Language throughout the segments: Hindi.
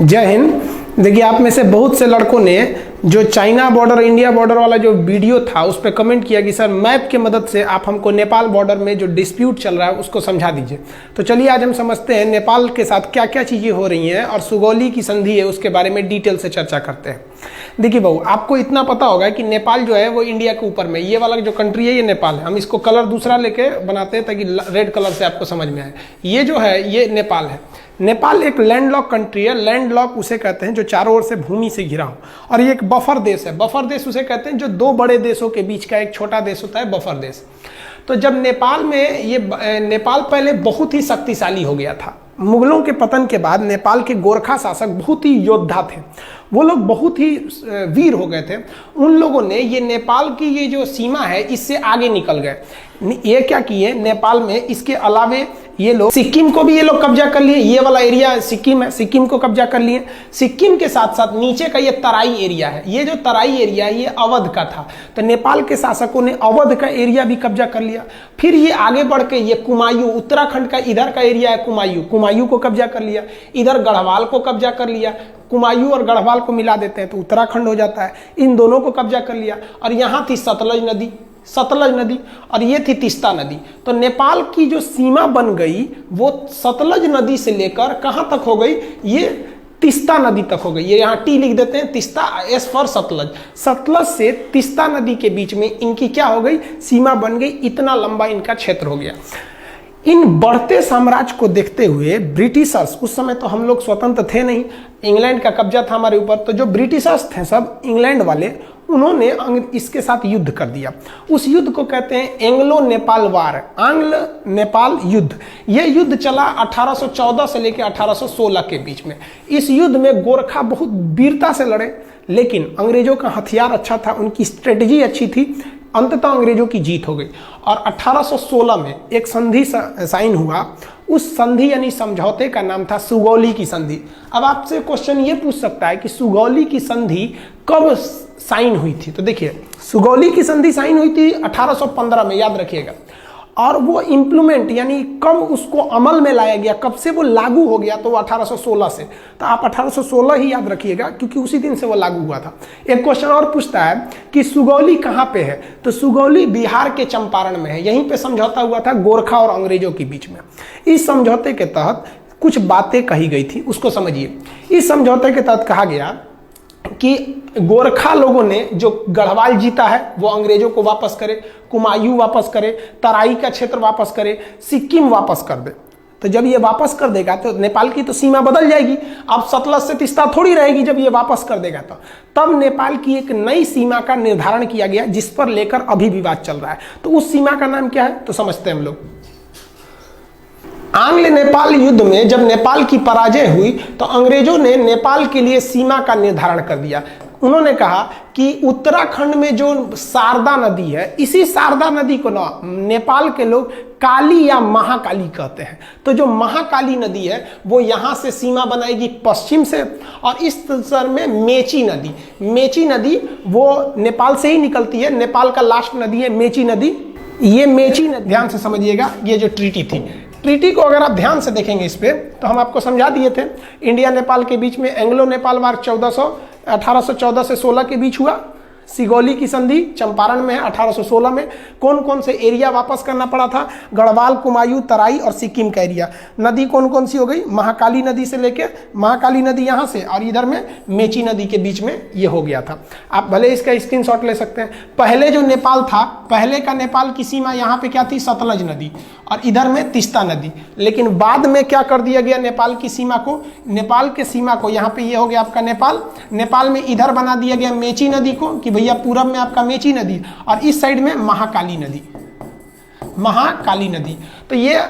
जय हिंद। देखिए, आप में से बहुत से लड़कों ने जो चाइना बॉर्डर इंडिया बॉर्डर वाला जो वीडियो था उस पर कमेंट किया कि सर मैप के मदद से आप हमको नेपाल बॉर्डर में जो डिस्प्यूट चल रहा है उसको समझा दीजिए। तो चलिए आज हम समझते हैं नेपाल के साथ क्या क्या चीज़ें हो रही हैं और सुगौली की संधि है उसके बारे में डिटेल से चर्चा करते हैं। देखिए बहू, आपको इतना पता होगा कि नेपाल जो है वो इंडिया के ऊपर में, ये वाला जो कंट्री है ये नेपाल है। हम इसको कलर दूसरा लेके बनाते हैं ताकि रेड कलर से आपको समझ में आए। ये जो है ये नेपाल है। नेपाल एक लैंडलॉक कंट्री है। लैंडलॉक उसे कहते हैं जो चारों ओर से भूमि से घिरा हो, और ये एक बफर देश है। बफर देश उसे कहते हैं जो दो बड़े देशों के बीच का एक छोटा देश होता है, बफर देश। तो जब नेपाल में नेपाल पहले बहुत ही शक्तिशाली हो गया था। मुगलों के पतन के बाद नेपाल के गोरखा शासक बहुत ही योद्धा थे, वो लोग बहुत ही वीर हो गए थे। उन लोगों ने ये नेपाल की ये जो सीमा है इससे आगे निकल गए। ये क्या किए, नेपाल में इसके अलावे ये लोग सिक्किम को भी ये लोग कब्जा कर लिए। ये वाला एरिया सिक्किम है, सिक्किम को कब्जा कर लिए। सिक्किम के साथ साथ नीचे का ये तराई एरिया है, ये जो तराई एरिया है ये अवध का था। तो नेपाल के शासकों ने अवध का एरिया भी कब्जा कर लिया। फिर ये आगे बढ़ के ये कुमायूं, उत्तराखंड का इधर का एरिया है कुमायूं, कुमायूं को कब्जा कर लिया। इधर गढ़वाल को कब्जा कर लिया। कुमायूं और गढ़वाल को मिला देते हैं तो उत्तराखंड हो जाता है। इन दोनों को कब्जा कर लिया। और यहाँ थी सतलज नदी और ये थी तीस्ता नदी। तो नेपाल की जो सीमा बन गई वो सतलज नदी से लेकर कहाँ तक हो गई, ये तीस्ता नदी तक हो गई। ये यहाँ टी लिख देते हैं, तीस्ता, एस फॉर सतलज। सतलज से तीस्ता नदी के बीच में इनकी क्या हो गई, सीमा बन गई। इतना लंबा इनका क्षेत्र हो गया। इन बढ़ते साम्राज्य को देखते हुए ब्रिटिशर्स, उस समय तो हम लोग स्वतंत्र थे नहीं, इंग्लैंड का कब्जा था हमारे ऊपर, तो जो ब्रिटिशर्स थे सब इंग्लैंड वाले, उन्होंने इसके साथ युद्ध कर दिया। उस युद्ध को कहते हैं एंग्लो नेपाल वार, आंग्ल नेपाल युद्ध। यह युद्ध चला 1814 से लेकर 1816 के बीच में। इस युद्ध में गोरखा बहुत वीरता से लड़े, लेकिन अंग्रेजों का हथियार अच्छा था, उनकी स्ट्रेटजी अच्छी थी। अंततः अंग्रेजों की जीत हो गई और 1816 में एक संधि साइन हुआ। उस संधि यानी समझौते का नाम था सुगौली की संधि। अब आपसे क्वेश्चन ये पूछ सकता है कि सुगौली की संधि कब साइन हुई थी। तो देखिए, सुगौली की संधि साइन हुई थी 1815 में, याद रखिएगा। और वो इम्प्लीमेंट यानी कब उसको अमल में लाया गया, कब से वो लागू हो गया, तो वो 1816 से। तो आप 1816 ही याद रखिएगा क्योंकि उसी दिन से वो लागू हुआ था। एक क्वेश्चन और पूछता है कि सुगौली कहाँ पे है, तो सुगौली बिहार के चंपारण में है। यहीं पे समझौता हुआ था गोरखा और अंग्रेजों के बीच में। इस समझौते के तहत कुछ बातें कही गई थी, उसको समझिए। इस समझौते के तहत कहा गया कि गोरखा लोगों ने जो गढ़वाल जीता है वो अंग्रेजों को वापस करे, कुमायूं वापस करे, तराई का क्षेत्र वापस करे, सिक्किम वापस कर दे। तो जब ये वापस कर देगा तो नेपाल की तो सीमा बदल जाएगी। अब सतलज से तीस्ता थोड़ी रहेगी जब ये वापस कर देगा। तो तब नेपाल की एक नई सीमा का निर्धारण किया गया जिस पर लेकर अभी विवाद चल रहा है। तो उस सीमा का नाम क्या है, तो समझते हैं हम लोग। आंग्ल नेपाल युद्ध में जब नेपाल की पराजय हुई तो अंग्रेजों ने नेपाल के लिए सीमा का निर्धारण कर दिया। उन्होंने कहा कि उत्तराखंड में जो शारदा नदी है, इसी शारदा नदी को ना नेपाल के लोग काली या महाकाली कहते हैं। तो जो महाकाली नदी है वो यहाँ से सीमा बनाएगी पश्चिम से, और इस सर में मेची नदी वो नेपाल से ही निकलती है। नेपाल का लास्ट नदी है मेची नदी। ये मेची नदी, ध्यान से समझिएगा, ये जो ट्रीटी को अगर आप ध्यान से देखेंगे इस पे, तो हम आपको समझा दिए थे। इंडिया नेपाल के बीच में एंग्लो नेपाल वार 1814 से 16 के बीच हुआ। सिगौली की संधि चंपारण में है 1816 में। कौन कौन से एरिया वापस करना पड़ा था, गढ़वाल, कुमायूं, तराई और सिक्किम का एरिया। नदी कौन कौन सी हो गई, महाकाली नदी से लेके, महाकाली नदी यहाँ से, और इधर में मेची नदी के बीच में ये हो गया था। आप भले इसका स्क्रीनशॉट ले सकते हैं। पहले जो नेपाल था, पहले का नेपाल की सीमा यहाँ पे क्या थी, सतलज नदी, और इधर में तीस्ता नदी। लेकिन बाद में क्या कर दिया गया, नेपाल की सीमा को यहाँ पे ये हो गया आपका नेपाल में इधर बना दिया गया मेची नदी को, कि भैया पूरब में आपका मेची नदी और इस साइड में महाकाली नदी। तो ये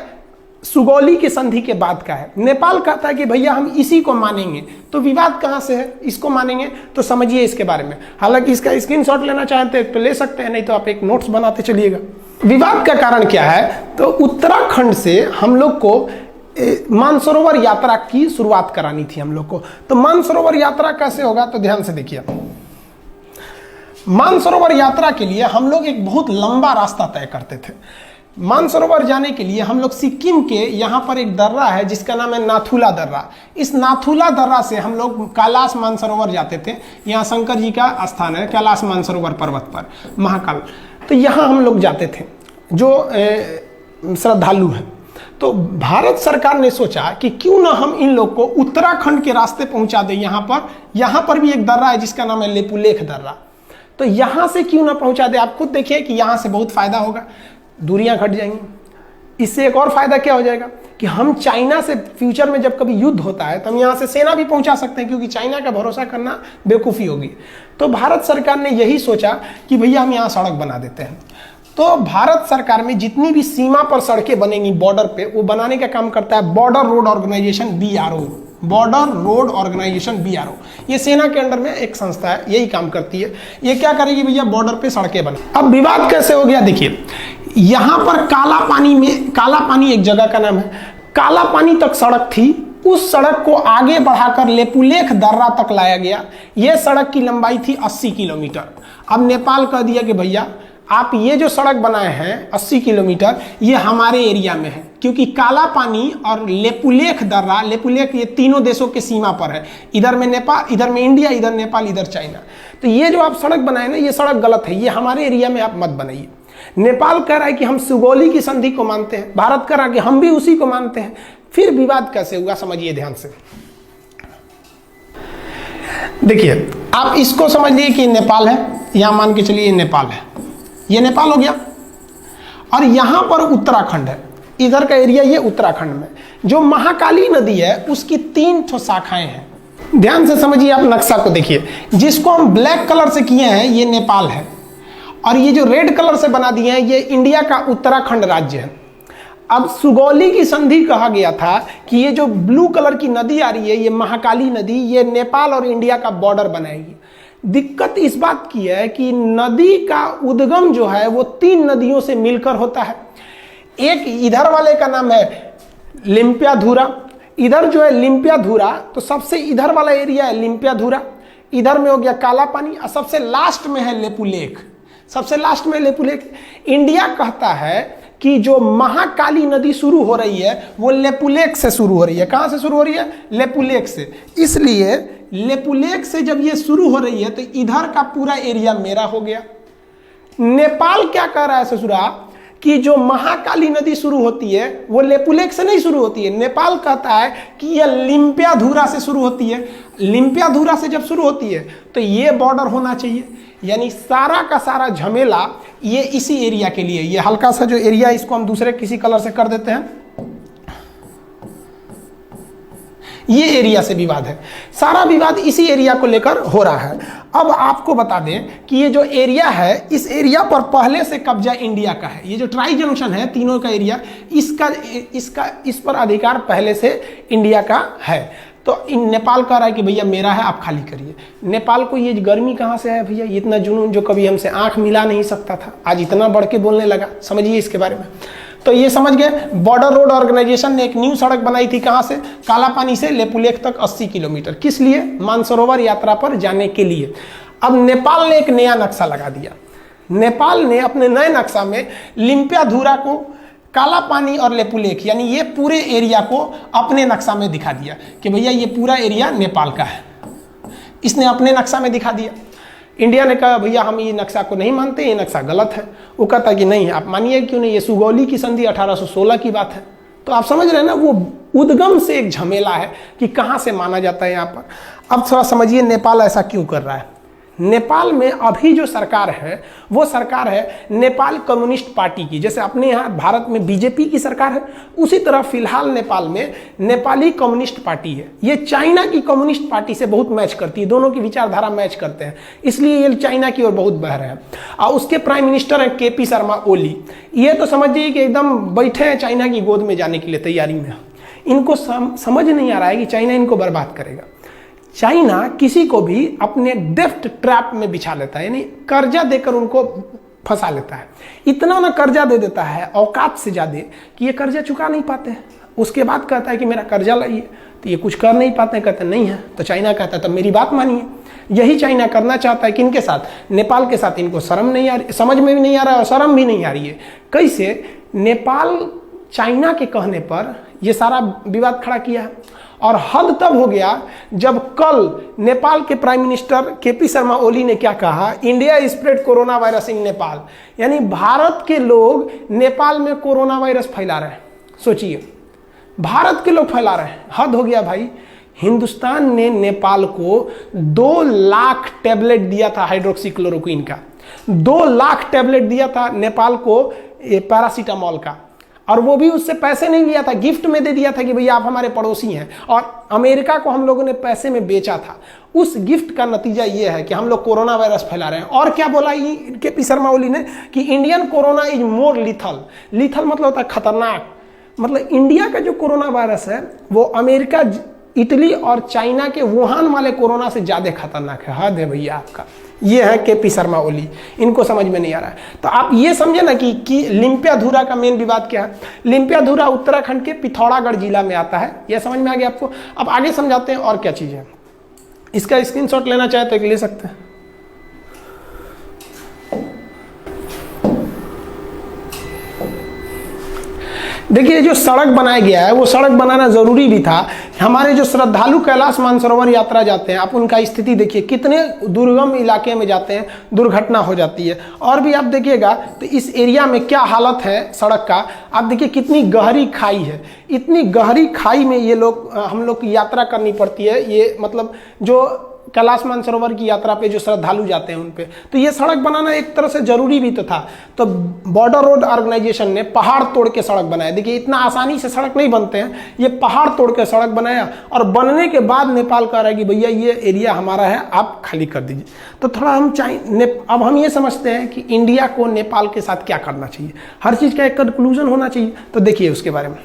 सुगौली की संधि के बाद का है। नेपाल कहता है कि भैया हम इसी को मानेंगे। तो विवाद कहाँ से है, इसको मानेंगे। तो समझिए इसके बारे में। हालांकि इसका स्क्रीनशॉट लेना चाहते हैं तो ले सकते हैं, नहीं तो आप एक नोट्स बनाते चलिएगा। विवाद का कारण क्या है, तो उत्तराखंड से हम लोग को मानसरोवर यात्रा की शुरुआत करानी थी हम लोग को। तो मानसरोवर यात्रा कैसे होगा, तो ध्यान से देखिए। मानसरोवर यात्रा के लिए हम लोग एक बहुत लंबा रास्ता तय करते थे। मानसरोवर जाने के लिए हम लोग सिक्किम के यहाँ पर एक दर्रा है जिसका नाम है नाथुला दर्रा। इस नाथुला दर्रा से हम लोग कैलाश मानसरोवर जाते थे। यहाँ शंकर जी का स्थान है कैलाश मानसरोवर पर्वत पर, महाकाल। तो यहाँ हम लोग जाते थे जो श्रद्धालु हैं। तो भारत सरकार ने सोचा कि क्यों ना हम इन लोग को उत्तराखंड के रास्ते पहुंचा दें। यहाँ पर भी एक दर्रा है जिसका नाम है लेपुलेख दर्रा। तो यहाँ से क्यों ना पहुंचा दे। आप खुद देखिए कि यहाँ से बहुत फायदा होगा, दूरियां घट जाएंगी। इससे एक और फायदा क्या हो जाएगा कि हम चाइना से फ्यूचर में जब कभी युद्ध होता है तो हम यहाँ से सेना भी पहुंचा सकते हैं, क्योंकि चाइना का भरोसा करना बेवकूफ़ी होगी। तो भारत सरकार ने यही सोचा कि भैया हम यहाँ सड़क बना देते हैं। तो भारत सरकार में जितनी भी सीमा पर सड़कें बनेंगी बॉर्डर पे, वो बनाने का काम करता है border road organization BRO, border road organization BRO। ये सेना के अंडर में एक संस्था है, यही काम करती है। ये क्या करेगी भैया, बॉर्डर पे सड़कें बना। अब विवाद कैसे हो गया देखिए, यहाँ पर काला पानी एक जगह का नाम है, काला पानी तक सड़क थी। उस सड़क को आगे बढ़ाकर लेपुलेख दर्रा तक लाया गया। यह सड़क की लंबाई थी 80 किलोमीटर। अब नेपाल कह दिया कि भैया आप ये जो सड़क बनाए हैं 80 किलोमीटर, ये हमारे एरिया में है, क्योंकि काला पानी और लेपुलेख दर्रा, लेपुलेख ये तीनों देशों के सीमा पर है। इधर में नेपाल, इधर में इंडिया, इधर नेपाल, इधर चाइना। तो ये जो आप सड़क बनाए ना, ये सड़क गलत है, ये हमारे एरिया में आप मत बनाइए। नेपाल कह रहा है कि हम सुगौली की संधि को मानते हैं, भारत कह रहा है कि हम भी उसी को मानते हैं। फिर विवाद कैसे हुआ समझिए ध्यान से। देखिए आप इसको समझ लीजिए कि नेपाल है, यहां मान के चलिए नेपाल है, ये नेपाल हो गया, और यहां पर उत्तराखंड है, इधर का एरिया ये उत्तराखंड में। जो महाकाली नदी है उसकी 3 ठो शाखाएं हैं। ध्यान से समझिए, आप नक्शा को देखिए, जिसको हम ब्लैक कलर से किए हैं ये नेपाल है, और ये जो रेड कलर से बना दिए हैं ये इंडिया का उत्तराखंड राज्य है। अब सुगौली की संधि कहा गया था कि ये जो ब्लू कलर की नदी आ रही है, ये महाकाली नदी, ये नेपाल और इंडिया का बॉर्डर बनाएगी। दिक्कत इस बात की है कि नदी का उद्गम जो है वो 3 नदियों से मिलकर होता है। एक इधर वाले का नाम है लिम्पियाधुरा, इधर जो है लिम्पियाधुरा, तो सबसे इधर वाला एरिया है लिम्पियाधुरा, इधर में हो गया काला पानी, और सबसे लास्ट में है लेपुलेख, सबसे लास्ट में लेपुलेख। इंडिया कहता है कि जो महाकाली नदी शुरू हो रही है वो लेपुलेख से शुरू हो रही है। कहां से शुरू हो रही है? लेपुलेख से। इसलिए लेपुलेख से जब ये शुरू हो रही है तो इधर का पूरा एरिया मेरा हो गया। नेपाल क्या कह रहा है ससुरा कि जो महाकाली नदी शुरू होती है वो लेपुलेख से नहीं शुरू होती है। नेपाल कहता है कि यह लिम्पियाधुरा से शुरू होती है। लिम्पियाधुरा से जब शुरू होती है तो ये बॉर्डर होना चाहिए। यानी सारा का सारा झमेला ये इसी एरिया के लिए। ये हल्का सा जो एरिया इसको हम दूसरे किसी कलर से कर देते हैं, ये एरिया से विवाद है। सारा विवाद इसी एरिया को लेकर हो रहा है। अब आपको बता दें कि ये जो एरिया है, इस एरिया पर पहले से कब्जा इंडिया का है। ये जो ट्राई जंक्शन है तीनों का एरिया, इस पर अधिकार पहले से इंडिया का है। तो नेपाल कह रहा है कि भैया मेरा है, आप खाली करिए। नेपाल को ये गर्मी कहाँ से है भैया, इतना जुनून जो कभी हमसे आंख मिला नहीं सकता था, आज इतना बढ़ के बोलने लगा। समझिए इसके बारे में। तो ये समझ गए, बॉर्डर रोड ऑर्गेनाइजेशन ने एक न्यू सड़क बनाई थी। कहाँ से? काला पानी से लेपुलेख तक 80 किलोमीटर। किस लिए? मानसरोवर यात्रा पर जाने के लिए। अब नेपाल ने एक नया नक्शा लगा दिया। नेपाल ने अपने नए नक्शा में लिम्पियाधुरा को, काला पानी और लेपुलेख, यानी ये पूरे एरिया को अपने नक्शा में दिखा दिया कि भैया ये पूरा एरिया नेपाल का है। इसने अपने नक्शा में दिखा दिया। इंडिया ने कहा भैया हम ये नक्शा को नहीं मानते, ये नक्शा गलत है। वो कहता कि नहीं, आप मानिए क्यों नहीं, ये सुगौली की संधि 1816 की बात है। तो आप समझ रहे हैं ना, वो उद्गम से एक झमेला है कि कहाँ से माना जाता है यहाँ पर। अब थोड़ा समझिए नेपाल ऐसा क्यों कर रहा है। नेपाल में अभी जो सरकार है वो सरकार है नेपाल कम्युनिस्ट पार्टी की। जैसे अपने यहाँ भारत में बीजेपी की सरकार है, उसी तरह फिलहाल नेपाल में नेपाली कम्युनिस्ट पार्टी है। ये चाइना की कम्युनिस्ट पार्टी से बहुत मैच करती है, दोनों की विचारधारा मैच करते हैं, इसलिए ये चाइना की ओर बहुत बह रहे हैं। और उसके प्राइम मिनिस्टर हैं KP शर्मा ओली। ये तो समझिए कि एकदम बैठे हैं चाइना की गोद में जाने के लिए तैयारी में। इनको समझ नहीं आ रहा है कि चाइना इनको बर्बाद करेगा। चाइना किसी को भी अपने डेफ्ट ट्रैप में बिछा लेता है, यानी कर्जा देकर उनको फंसा लेता है। इतना ना कर्जा दे देता है औकात से ज़्यादा कि ये कर्जा चुका नहीं पाते हैं। उसके बाद कहता है कि मेरा कर्जा लाइए, तो ये कुछ कर नहीं पाते हैं, कहते नहीं है। तो चाइना कहता है तब मेरी बात मानिए। यही चाइना करना चाहता है किनके साथ? नेपाल के साथ। इनको शर्म नहीं आ रही, समझ में भी नहीं आ रहा है और शर्म भी नहीं आ रही है। कैसे नेपाल चाइना के कहने पर ये सारा विवाद खड़ा किया है। और हद तब हो गया जब कल नेपाल के prime minister KP Sharma Oli ने क्या कहा, India spread corona virus in Nepal, यानी भारत के लोग नेपाल में कोरोना वायरस फैला रहे हैं। सोचिए, भारत के लोग फैला रहे हैं, हद हो गया भाई। हिंदुस्तान ने नेपाल को 2 लाख टैबलेट दिया था हाइड्रोक्सीक्लोरोक्विन का, 2 लाख टैबलेट दिया था नेपाल को पैरासीटामोल का, और वो भी उससे पैसे नहीं लिया था, गिफ्ट में दे दिया था कि भैया आप हमारे पड़ोसी हैं। और अमेरिका को हम लोगों ने पैसे में बेचा था। उस गिफ्ट का नतीजा ये है कि हम लोग कोरोना वायरस फैला रहे हैं। और क्या बोला केपी शर्मा ओली ने कि Indian corona is more lethal. Lethal मतलब होता है खतरनाक, मतलब इंडिया का जो कोरोना वायरस है वो अमेरिका, इटली और चाइना के वुहान वाले कोरोना से ज़्यादा खतरनाक है। हद है भैया आपका। ये है केपी शर्मा ओली, इनको समझ में नहीं आ रहा है। तो आप ये समझे ना कि लिम्पियाधुरा का मेन विवाद क्या है। लिम्पियाधुरा उत्तराखंड के पिथौरागढ़ जिला में आता है, यह समझ में आ गया आपको। अब आगे समझाते हैं और क्या चीज़ है। इसका स्क्रीनशॉट लेना चाहे तो ले सकते हैं। देखिए, जो सड़क बनाया गया है वो सड़क बनाना जरूरी भी था। हमारे जो श्रद्धालु कैलाश मानसरोवर यात्रा जाते हैं, आप उनका स्थिति देखिए, कितने दुर्गम इलाके में जाते हैं, दुर्घटना हो जाती है। और भी आप देखिएगा तो इस एरिया में क्या हालत है सड़क का। आप देखिए कितनी गहरी खाई है, इतनी गहरी खाई में ये लोग, हम लोग की यात्रा करनी पड़ती है। ये मतलब जो कैलाश मानसरोवर की यात्रा पे जो श्रद्धालु जाते हैं उन पे, तो ये सड़क बनाना एक तरह से जरूरी भी तो था। तो बॉर्डर रोड ऑर्गेनाइजेशन ने पहाड़ तोड़ के सड़क बनाया। देखिए, इतना आसानी से सड़क नहीं बनते हैं, ये पहाड़ तोड़ के सड़क बनाया। और बनने के बाद नेपाल कह रहा है कि भैया ये एरिया हमारा है, आप खाली कर दीजिए। तो थोड़ा हम अब हम ये समझते हैं कि इंडिया को नेपाल के साथ क्या करना चाहिए, हर चीज़ का एक कंक्लूजन होना चाहिए। तो देखिए उसके बारे में।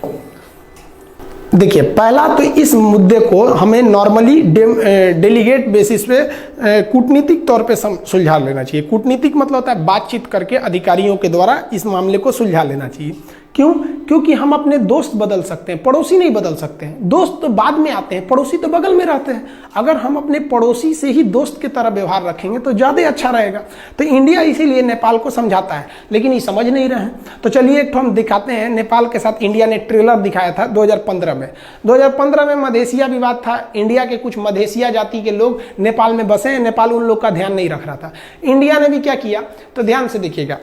देखिए, पहला तो इस मुद्दे को हमें नॉर्मली डेलीगेट बेसिस पे कूटनीतिक तौर पे सुलझा लेना चाहिए। कूटनीतिक मतलब होता है बातचीत करके अधिकारियों के द्वारा इस मामले को सुलझा लेना चाहिए। क्यों? क्योंकि हम अपने दोस्त बदल सकते हैं, पड़ोसी नहीं बदल सकते हैं। दोस्त तो बाद में आते हैं, पड़ोसी तो बगल में रहते हैं। अगर हम अपने पड़ोसी से ही दोस्त की तरह व्यवहार रखेंगे तो ज़्यादा अच्छा रहेगा। तो इंडिया इसीलिए नेपाल को समझाता है, लेकिन ये समझ नहीं रहे हैं। तो चलिए एक हम दिखाते हैं। नेपाल के साथ इंडिया ने ट्रेलर दिखाया था 2015 में। 2015 में मधेसिया विवाद था। इंडिया के कुछ मधेसिया जाति के लोग नेपाल में बसे हैं, नेपाल उन लोग का ध्यान नहीं रख रहा था। इंडिया ने भी क्या किया, तो ध्यान से देखिएगा।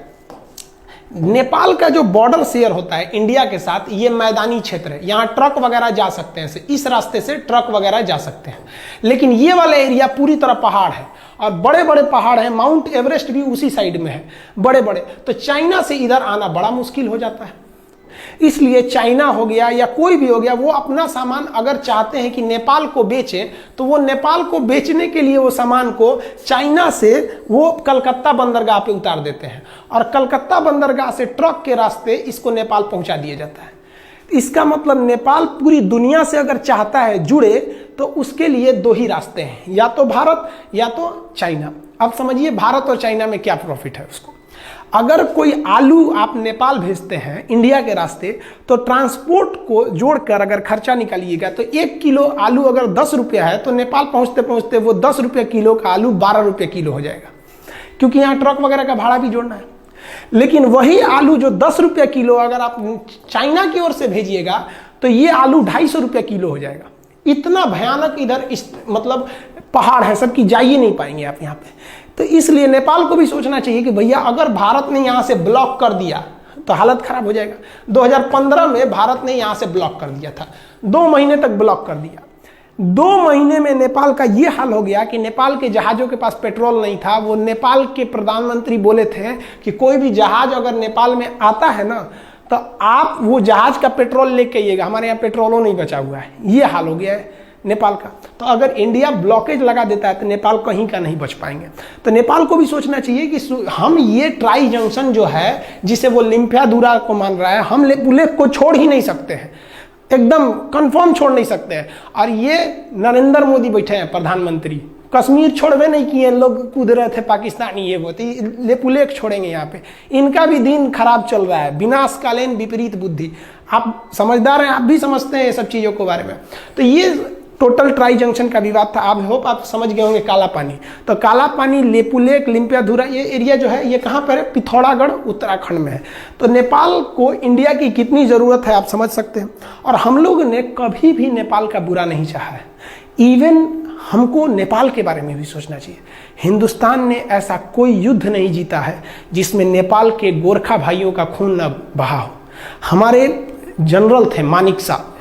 नेपाल का जो बॉर्डर शेयर होता है इंडिया के साथ, ये मैदानी क्षेत्र है, यहाँ ट्रक वगैरह जा सकते हैं, इस रास्ते से ट्रक वगैरह जा सकते हैं। लेकिन ये वाला एरिया पूरी तरह पहाड़ है और बड़े बड़े पहाड़ हैं। माउंट एवरेस्ट भी उसी साइड में है, बड़े बड़े। तो चाइना से इधर आना बड़ा मुश्किल हो जाता है। इसलिए चाइना हो गया या कोई भी हो गया, वो अपना सामान अगर चाहते हैं कि नेपाल को बेचें, तो वो नेपाल को बेचने के लिए वो सामान को चाइना से वो कलकत्ता बंदरगाह पे उतार देते हैं और कलकत्ता बंदरगाह से ट्रक के रास्ते इसको नेपाल पहुंचा दिया जाता है। इसका मतलब नेपाल पूरी दुनिया से अगर चाहता है जुड़े तो उसके लिए 2 ही रास्ते हैं, या तो भारत या तो चाइना। अब समझिए भारत और चाइना में क्या प्रॉफिट है उसको। अगर कोई आलू आप नेपाल भेजते हैं इंडिया के रास्ते, तो ट्रांसपोर्ट को जोड़कर अगर खर्चा निकालिएगा तो 1 किलो आलू अगर 10 रुपया है, तो नेपाल पहुंचते पहुंचते वो 10 रुपये किलो का आलू 12 रुपये किलो हो जाएगा, क्योंकि यहाँ ट्रक वगैरह का भाड़ा भी जोड़ना है। लेकिन वही आलू जो 10 रुपये किलो अगर आप चाइना की ओर से भेजिएगा तो ये आलू 250 रुपये किलो हो जाएगा। इतना भयानक इधर मतलब पहाड़ है, सब की जा ही नहीं पाएंगे आप यहाँ पे। तो इसलिए नेपाल को भी सोचना चाहिए कि भैया अगर भारत ने यहाँ से ब्लॉक कर दिया तो हालत खराब हो जाएगा। 2015 में भारत ने यहाँ से ब्लॉक कर दिया था, 2 महीने तक ब्लॉक कर दिया। 2 महीने में नेपाल का ये हाल हो गया कि नेपाल के जहाज़ों के पास पेट्रोल नहीं था। वो नेपाल के प्रधानमंत्री बोले थे कि कोई भी जहाज अगर नेपाल में आता है ना, तो आप वो जहाज का पेट्रोल लेके आइएगा, हमारे यहाँ पेट्रोलों नहीं बचा हुआ है। ये हाल हो गया है नेपाल का। तो अगर इंडिया ब्लॉकेज लगा देता है तो नेपाल कहीं का नहीं बच पाएंगे। तो नेपाल को भी सोचना चाहिए कि हम ये ट्राई जंक्शन जो है, जिसे वो लिम्पियाधुरा को मान रहा है, हम लेक को छोड़ ही नहीं सकते हैं, एकदम कंफर्म छोड़ नहीं सकते हैं। और ये नरेंद्र मोदी बैठे हैं प्रधानमंत्री, कश्मीर छोड़वे नहीं किए, लोग कूद रहे थे पाकिस्तानी, ये वो लेपुलेख छोड़ेंगे यहाँ पे। इनका भी दिन खराब चल रहा है, विनाशकालीन विपरीत बुद्धि। आप समझदार हैं, आप भी समझते हैं ये सब चीज़ों के बारे में। तो ये टोटल ट्राई जंक्शन का विवाद था। आप होप आप समझ गए होंगे काला पानी। तो काला पानी, लेपुलेख, लिम्पियाधुरा, ये एरिया जो है ये कहाँ पर है? पिथौरागढ़ उत्तराखंड में है। तो नेपाल को इंडिया की कितनी ज़रूरत है आप समझ सकते हैं। और हम लोग ने कभी भी नेपाल का बुरा नहीं चाहा है। इवन हमको नेपाल के बारे में भी सोचना चाहिए। हिंदुस्तान ने ऐसा कोई युद्ध नहीं जीता है जिसमें नेपाल के गोरखा भाइयों का खून न बहा हो। हमारे जनरल थे मानिक साहब,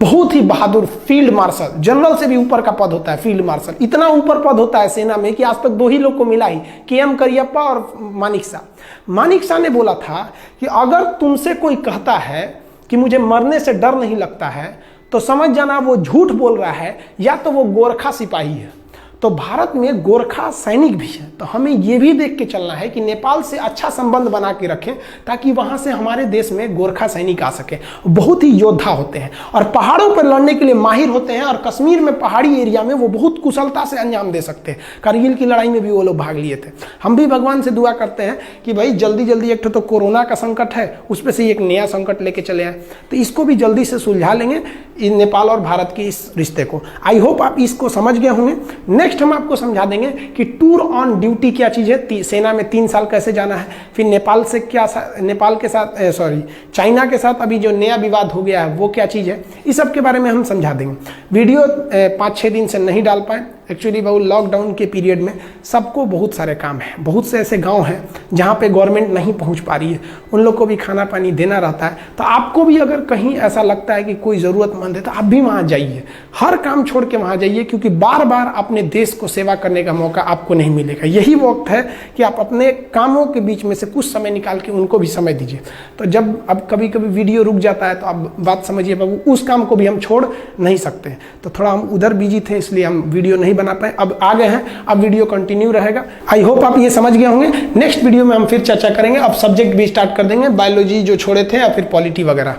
बहुत ही बहादुर फील्ड मार्शल, जनरल से भी ऊपर का पद होता है फील्ड मार्शल। इतना ऊपर पद होता है सेना में कि आज तक 2 ही लोग को मिला ही, KM करियप्पा और मानिक शाह। मानिक शाह ने बोला था कि अगर तुमसे कोई कहता है कि मुझे मरने से डर नहीं लगता है तो समझ जाना वो झूठ बोल रहा है, या तो वो गोरखा सिपाही है। तो भारत में गोरखा सैनिक भी है। तो हमें ये भी देख के चलना है कि नेपाल से अच्छा संबंध बना के रखें ताकि वहाँ से हमारे देश में गोरखा सैनिक आ सके। बहुत ही योद्धा होते हैं और पहाड़ों पर लड़ने के लिए माहिर होते हैं। और कश्मीर में पहाड़ी एरिया में वो बहुत कुशलता से अंजाम दे सकते हैं। कारगिल की लड़ाई में भी वो लोग भाग लिए थे। हम भी भगवान से दुआ करते हैं कि भाई जल्दी जल्दी, एक तो कोरोना का संकट है, उस पर से एक नया संकट लेके चले आए, तो इसको भी जल्दी से सुलझा लेंगे नेपाल और भारत के इस रिश्ते को। आई होप आप इसको समझ गए होंगे। नेक्स्ट हम आपको समझा देंगे कि टूर ऑन ड्यूटी क्या चीज़ है, सेना में 3 साल कैसे जाना है, फिर नेपाल से क्या, नेपाल के साथ चाइना के साथ अभी जो नया विवाद हो गया है वो क्या चीज़ है, इस सब के बारे में हम समझा देंगे। वीडियो 5-6 दिन से नहीं डाल पाए एक्चुअली, बहुत लॉकडाउन के पीरियड में सबको बहुत सारे काम हैं। बहुत से ऐसे गांव हैं जहां पे गवर्नमेंट नहीं पहुंच पा रही है, उन लोग को भी खाना पानी देना रहता है। तो आपको भी अगर कहीं ऐसा लगता है कि कोई ज़रूरतमंद है तो आप भी वहां जाइए, हर काम छोड़ के वहां जाइए, क्योंकि बार बार अपने देश को सेवा करने का मौका आपको नहीं मिलेगा। यही वक्त है कि आप अपने कामों के बीच में से कुछ समय निकाल के उनको भी समय दीजिए। तो जब अब कभी कभी वीडियो रुक जाता है तो आप बात समझिए बाबू, उस काम को भी हम छोड़ नहीं सकते। तो थोड़ा हम उधर बिजी थे इसलिए हम वीडियो नहीं बना पाए, अब आ गए हैं, अब वीडियो कंटिन्यू रहेगा। आई होप आप ये समझ गए होंगे। नेक्स्ट वीडियो में हम फिर चर्चा करेंगे, अब सब्जेक्ट भी स्टार्ट कर देंगे, बायोलॉजी जो छोड़े थे या फिर पॉलिटी वगैरह।